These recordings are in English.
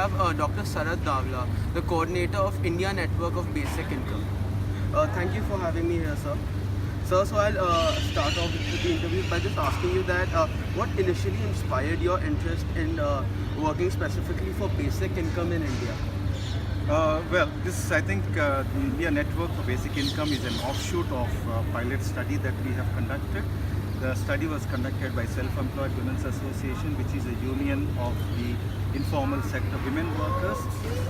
have Dr. Sarath Davala, the coordinator of India Network of Basic Income. Thank you for having me here, sir. Sir, so I'll start off with the interview by just asking you that what initially inspired your interest in working specifically for basic income in India? I think the India Network for Basic Income is an offshoot of a pilot study that we have conducted. The study was conducted by Self-Employed Women's Association, which is a union of the informal sector women workers.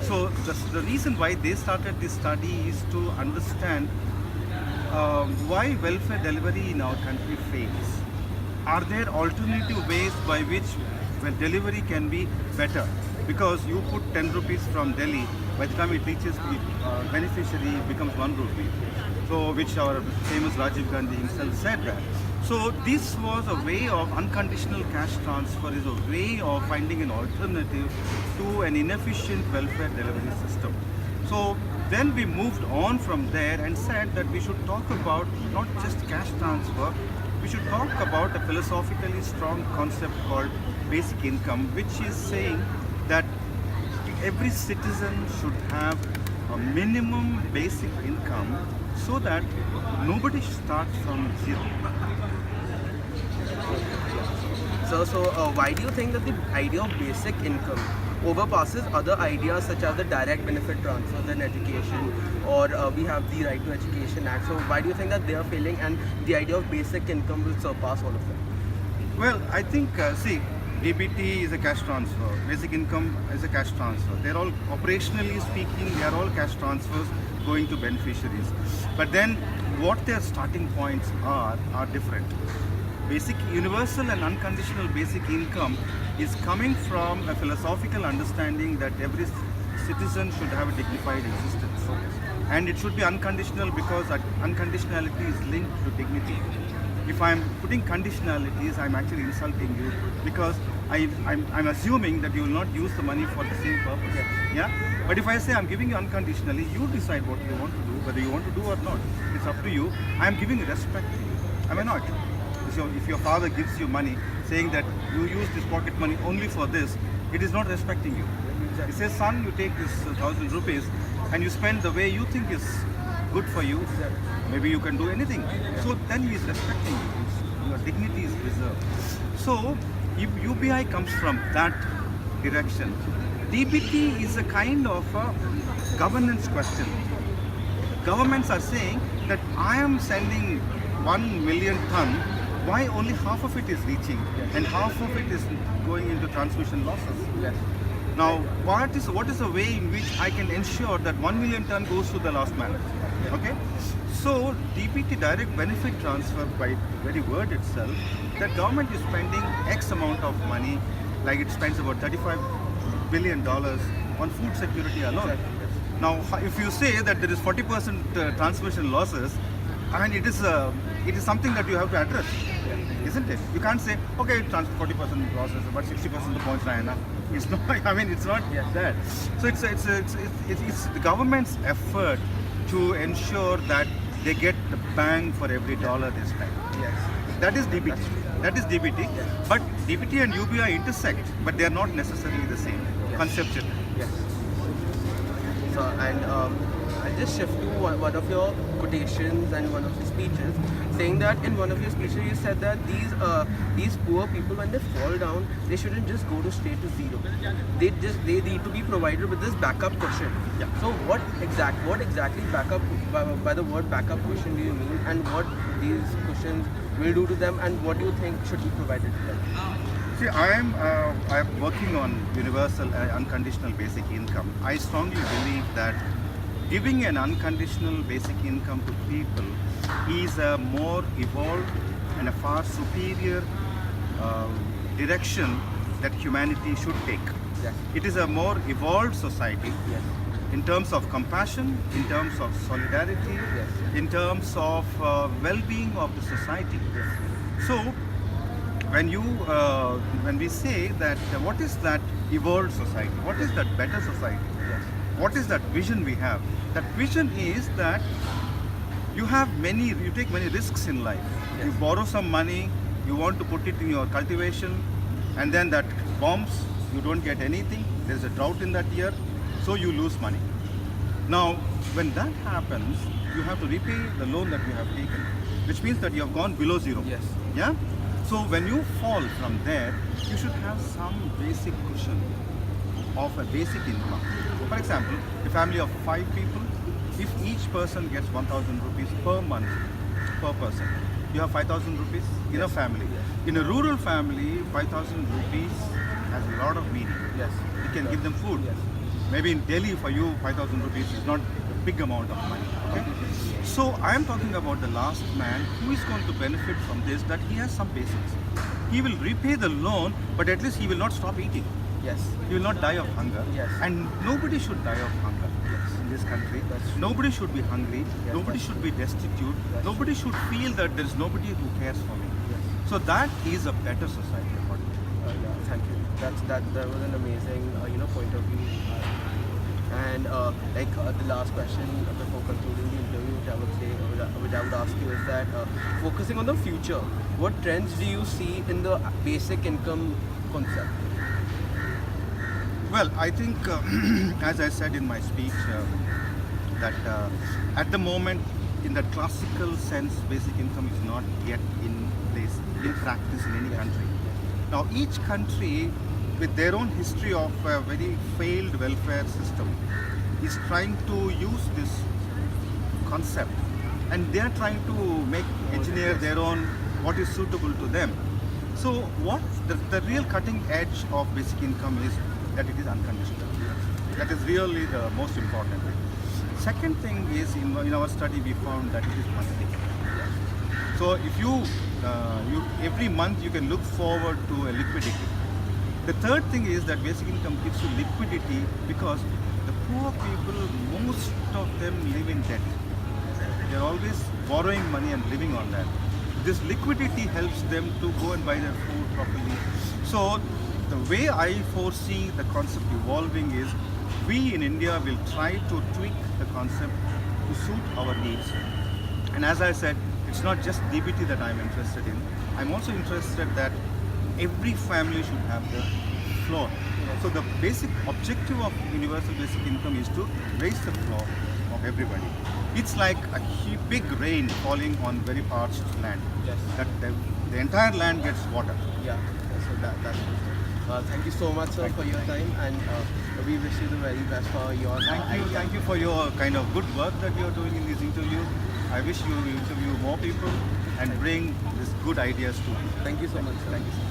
So the reason why they started this study is to understand why welfare delivery in our country fails. Are there alternative ways by which delivery can be better? Because you put 10 rupees from Delhi, by the time it reaches the beneficiary, it becomes 1 rupee. So, which our famous Rajiv Gandhi himself said that. So, this was a way of unconditional cash transfer, is a way of finding an alternative to an inefficient welfare delivery system. So, then we moved on from there and said that we should talk about not just cash transfer, we should talk about a philosophically strong concept called basic income, which is saying that every citizen should have a minimum basic income so that nobody starts from zero. So why do you think that the idea of basic income overpasses other ideas such as the direct benefit transfers in education, or we have the Right to Education Act? So why do you think that they are failing and the idea of basic income will surpass all of them? Well, I think, DBT is a cash transfer, basic income is a cash transfer. They're all, operationally speaking, they are all cash transfers going to beneficiaries. But then what their starting points are different. Basic, universal and unconditional basic income is coming from a philosophical understanding that every citizen should have a dignified existence. And it should be unconditional because unconditionality is linked to dignity. If I'm putting conditionalities, I'm actually insulting you because I'm assuming that you will not use the money for the same purpose. Yeah? But if I say I'm giving you unconditionally, you decide what you want to do, whether you want to do or not. It's up to you. I'm giving respect to you. Am I not? So if your father gives you money saying that you use this pocket money only for this, it is not respecting you. He says, son, you take this 1,000 rupees and you spend the way you think is good for you. Maybe you can do anything. So then he is respecting you. Your dignity is preserved. So if UBI comes from that direction, DBT is a kind of a governance question. Governments are saying that I am sending 1 million ton, why only half of it is reaching and half of it is going into transmission losses? Yes. Now, what is the way in which I can ensure that 1 million ton goes to the last man? Okay? So, DBT, direct benefit transfer, by very word itself, that government is spending X amount of money, like it spends about $35 billion on food security alone. Now, if you say that there is 40% transmission losses, I mean, it is something that you have to address, isn't it? You can't say, okay, 40% losses, but 60% the points are enough. It's not. I mean, it's not that. So it's the government's effort to ensure that they get the bang for every dollar they spend. Yes. That is DBT. That is DBT. Yes. But DBT and UBI intersect, but they are not necessarily the same conceptually. Yes. So, and I'll just shift to one of your quotations and one of your speeches, saying that in one of your speeches you said that these poor people, when they fall down, they shouldn't just go to straight to zero. They need to be provided with this backup cushion. Yeah. So what exactly backup by the word backup cushion do you mean, and what these cushions will do to them, and what do you think should be provided to them? See, I'm working on universal unconditional basic income. I strongly believe that giving an unconditional basic income to people is a more evolved and a far superior direction that humanity should take. Yes. It is a more evolved society in terms of compassion, in terms of solidarity, in terms of well-being of the society. So, when we say that what is that evolved society, what is that better society, what is that vision we have? That vision is that you take many risks in life. You borrow some money, you want to put it in your cultivation, and then that bombs, you don't get anything, there's a drought in that year, so you lose money. Now, when that happens, you have to repay the loan that you have taken, which means that you have gone below zero. Yes. Yeah? So when you fall from there, you should have some basic cushion of a basic income. For example, a family of 5 people, if each person gets 1,000 rupees per month per person, you have 5,000 rupees in a family. Yes. In a rural family, 5,000 rupees has a lot of meaning. Yes. You can give them food. Yes. Maybe in Delhi for you, 5,000 rupees is not a big amount of money. Okay? So I am talking about the last man who is going to benefit from this, that he has some basics. He will repay the loan, but at least he will not stop eating. Yes. He will not die of hunger. Yes. And nobody should die of hunger in this country. That's true. Nobody should be hungry. Yes, Nobody that's should be destitute. That's Nobody should feel that there is nobody who cares for me. Yes. So that is a better society according to me. Yeah, thank you. That was an amazing point of view. And the last question before concluding the interview, which I would ask you is that focusing on the future, what trends do you see in the basic income concept? Well, I think, as I said in my speech, that at the moment, in that classical sense, basic income is not yet in place, in practice in any country. Now, each country, with their own history of a very failed welfare system, is trying to use this concept, and they are trying to engineer their own what is suitable to them. So, what the real cutting edge of basic income is that it is unconditional. That is really the most important thing. Second thing is, in our study we found that it is monthly. So if you every month you can look forward to a liquidity. The third thing is that basic income gives you liquidity because the poor people, most of them live in debt. They are always borrowing money and living on that. This liquidity helps them to go and buy their food properly. So the way I foresee the concept evolving is, we in India will try to tweak the concept to suit our needs. And as I said, it's not just DBT that I'm interested in. I'm also interested that every family should have the floor. So the basic objective of universal basic income is to raise the floor of everybody. It's like a big rain falling on very parched land. Yes. That the entire land gets water. Yeah. So that's thank you so much, sir, for your time, and we wish you the very best for your Thank you for your kind of good work that you're doing in this interview. I wish you interview more people and bring these good ideas to people. Thank you so much, sir. Thank you so much.